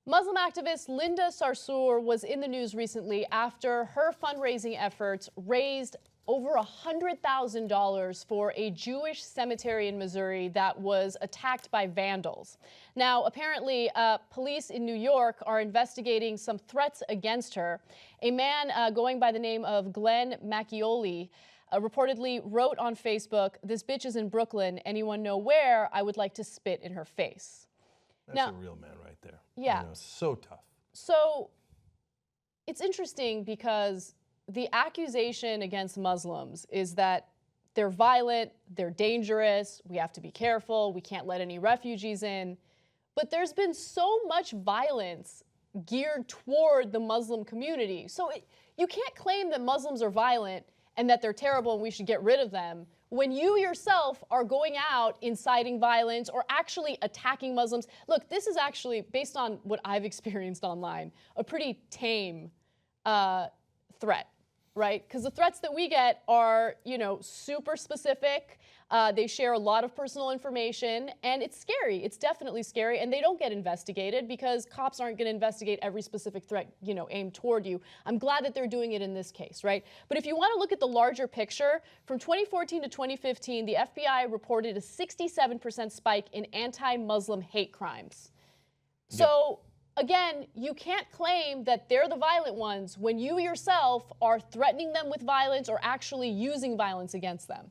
Muslim activist Linda Sarsour was in the news recently after her fundraising efforts raised over $100,000 for a Jewish cemetery in Missouri that was attacked by vandals. Now, apparently, police in New York are investigating some threats against her. A man going by the name of Glenn Macchioli reportedly wrote on Facebook, "This bitch is in Brooklyn. Anyone know where? I would like to spit in her face." That's a real man right there. Yeah. You know, so tough. So it's interesting because the accusation against Muslims is that they're violent, they're dangerous, we have to be careful, we can't let any refugees in. But there's been so much violence geared toward the Muslim community. So you can't claim that Muslims are violent and that they're terrible and we should get rid of them when you yourself are going out inciting violence or actually attacking Muslims. Look, this is actually, based on what I've experienced online, a pretty tame threat, right? Because the threats that we get are, you know, super specific. They share a lot of personal information, and it's scary. It's definitely scary, and they don't get investigated because cops aren't going to investigate every specific threat, you know, aimed toward you. I'm glad that they're doing it in this case, right? But if you want to look at the larger picture, from 2014 to 2015, the FBI reported a 67% spike in anti-Muslim hate crimes. So again, you can't claim that they're the violent ones when you yourself are threatening them with violence or actually using violence against them.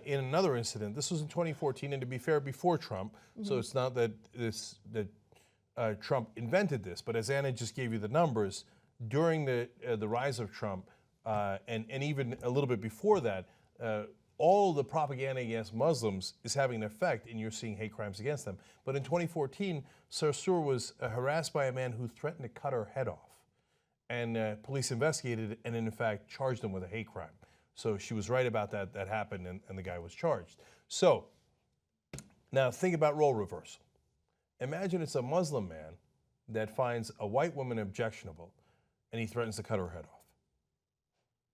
In another incident, this was in 2014, and to be fair, before Trump, so it's not that Trump invented this, but as Anna just gave you the numbers, during the rise of Trump, and even a little bit before that, all the propaganda against Muslims is having an effect, and you're seeing hate crimes against them. But in 2014, Sarsour was harassed by a man who threatened to cut her head off, and police investigated and in fact charged him with a hate crime. So she was right about that. That happened, and the guy was charged. So now think about role reversal. Imagine it's a Muslim man that finds a white woman objectionable, and he threatens to cut her head off.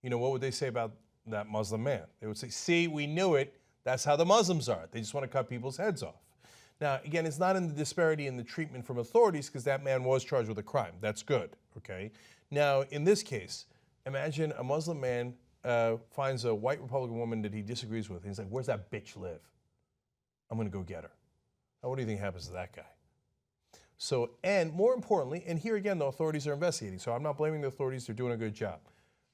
You know, what would they say about that Muslim man? They would say, see, we knew it. That's how the Muslims are. They just want to cut people's heads off. Now, again, it's not in the disparity in the treatment from authorities because that man was charged with a crime. That's good, okay? Now, in this case, imagine a Muslim man finds a white Republican woman that he disagrees with. And he's like, where's that bitch live? I'm going to go get her. Now, what do you think happens to that guy? So, and more importantly, and here again, the authorities are investigating, so I'm not blaming the authorities. They're doing a good job.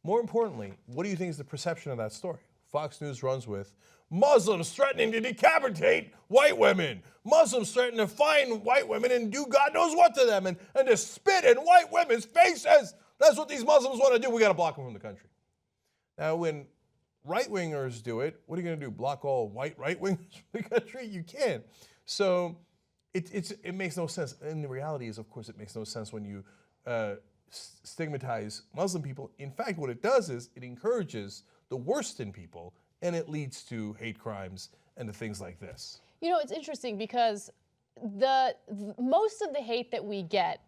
More importantly, what do you think is the perception of that story? Fox News runs with, Muslims threatening to decapitate white women. Muslims threatening to find white women and do God knows what to them and to spit in white women's faces. That's what these Muslims want to do. We got to block them from the country. Now, when right-wingers do it, what are you going to do? Block all white right-wingers from the country? You can't. So it makes no sense. And the reality is, of course, it makes no sense when you stigmatize Muslim people. In fact, what it does is it encourages the worst in people, and it leads to hate crimes and to things like this. You know, it's interesting because most of the hate that we get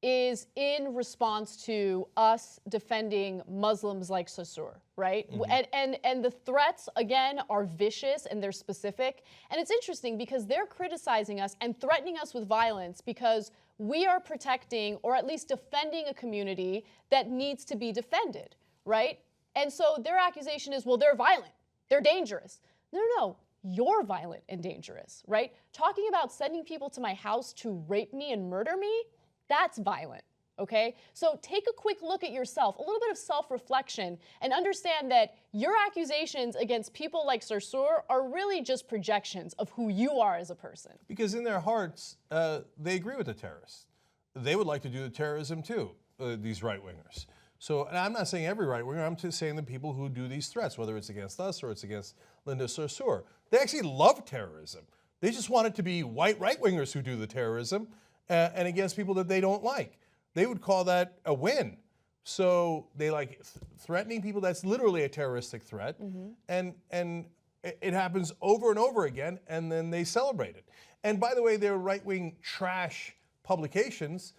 is in response to us defending Muslims like Sarsour, right? And the threats, again, are vicious and they're specific. And it's interesting because they're criticizing us and threatening us with violence because we are protecting or at least defending a community that needs to be defended, right? And so their accusation is, well, they're violent, they're dangerous. No, you're violent and dangerous, right? Talking about sending people to my house to rape me and murder me, that's violent, okay? So take a quick look at yourself, a little bit of self-reflection, and understand that your accusations against people like Sarsour are really just projections of who you are as a person. Because in their hearts, they agree with the terrorists. They would like to do the terrorism too, these right-wingers. So, and I'm not saying every right-winger, I'm just saying the people who do these threats, whether it's against us or it's against Linda Sarsour. They actually love terrorism. They just want it to be white right-wingers who do the terrorism, and against people that they don't like. They would call that a win. So they like threatening people. That's literally a terroristic threat. And it happens over and over again, and then they celebrate it. And by the way, their right-wing trash publications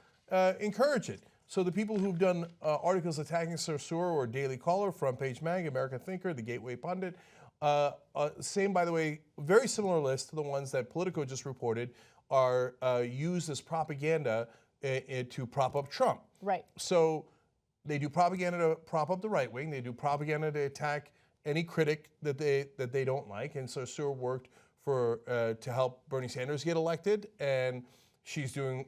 encourage it. So the people who've done articles attacking Sarsour or Daily Caller, FrontPageMag, American Thinker, the Gateway Pundit, same, by the way, very similar list to the ones that Politico just reported, are used as propaganda to prop up Trump. Right. So they do propaganda to prop up the right wing. They do propaganda to attack any critic that they don't like. And Sarsour worked to help Bernie Sanders get elected, and she's doing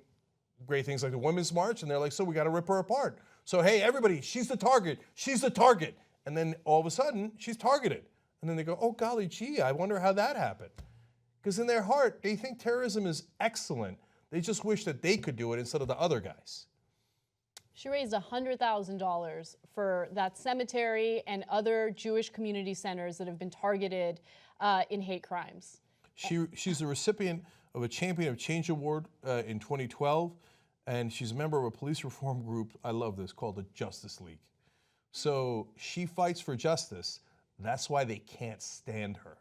great things like the Women's March. And they're like, so we got to rip her apart. So hey, everybody, she's the target. She's the target. And then all of a sudden, she's targeted. And then they go, oh golly gee, I wonder how that happened. Because in their heart, they think terrorism is excellent. They just wish that they could do it instead of the other guys. She raised $100,000 for that cemetery and other Jewish community centers that have been targeted in hate crimes. She's a recipient of a Champion of Change Award in 2012, and she's a member of a police reform group, I love this, called the Justice League. So she fights for justice. That's why they can't stand her.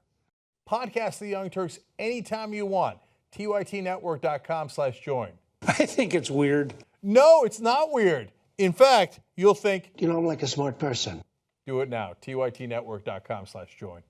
Podcast The Young Turks anytime you want. tytnetwork.com/join. I think it's weird. No, it's not weird. In fact, you'll think, I'm like a smart person. do it now. tytnetwork.com/join.